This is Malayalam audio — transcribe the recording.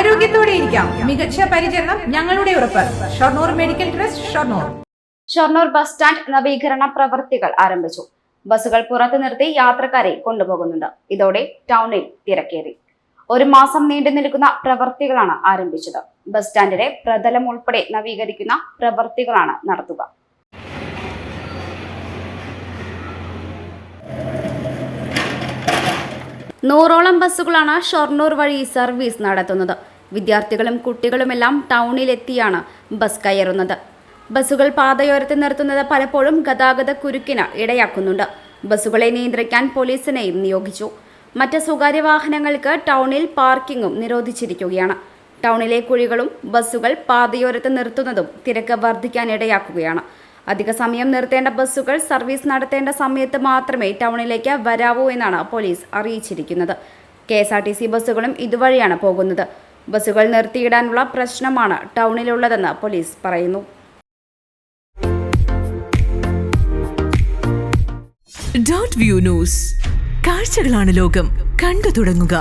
ആരോഗ്യത്തോടെ ഇരിക്കാം. മികച്ച പരിചരണം ഞങ്ങളുടെ ഉറപ്പ്. Shoranur medical trust, Shoranur. Shoranur bus stand നവീകരണ പ്രവൃത്തികൾ ആരംഭിച്ചു. ബസ്സുകൾ പുറത്തു നിർത്തി യാത്രക്കാരെ കൊണ്ടുപോകുന്നുണ്ട്. ഇതോടെ ടൗണിൽ തിരക്കേറി. 1 മാസം നീണ്ടു നിൽക്കുന്ന പ്രവൃത്തികളാണ് ആരംഭിച്ചത്. ബസ് സ്റ്റാൻഡിലെ പ്രതലം ഉൾപ്പെടെ നവീകരിക്കുന്ന പ്രവൃത്തികളാണ് നടത്തുക. നൂറോളം ബസ്സുകളാണ് ഷൊർണൂർ വഴി സർവീസ് നടത്തുന്നത്. വിദ്യാർത്ഥികളും കുട്ടികളുമെല്ലാം ടൗണിലെത്തിയാണ് ബസ് കയറുന്നത്. ബസ്സുകൾ പാതയോരത്ത് നിർത്തുന്നത് പലപ്പോഴും ഗതാഗത കുരുക്കിന് ഇടയാക്കുന്നുണ്ട്. ബസ്സുകളെ നിയന്ത്രിക്കാൻ പോലീസിനെയും നിയോഗിച്ചു. മറ്റ് സ്വകാര്യ വാഹനങ്ങൾക്ക് ടൗണിൽ പാർക്കിംഗും നിരോധിച്ചിരിക്കുകയാണ്. ടൗണിലെ കുഴികളും ബസ്സുകൾ പാതയോരത്ത് നിർത്തുന്നതും തിരക്ക് വർദ്ധിക്കാൻ ഇടയാക്കുകയാണ്. അധിക സമയം നിർത്തേണ്ട ബസ്സുകൾ സർവീസ് നടത്തേണ്ട സമയത്ത് മാത്രമേ ടൗണിലേക്ക് വരാവൂ എന്നാണ് പോലീസ് അറിയിച്ചിരിക്കുന്നത്. KSRTC ബസ്സുകളും ഇതുവഴിയാണ് പോകുന്നത്. ബസ്സുകൾ നിർത്തിയിടാനുള്ള പ്രശ്നമാണ് ടൗണിലുള്ളതെന്ന് പോലീസ് പറയുന്നു. .view ന്യൂസ്, കാഴ്ചകളാണ് ലോകം, കണ്ടു തുടങ്ങുക.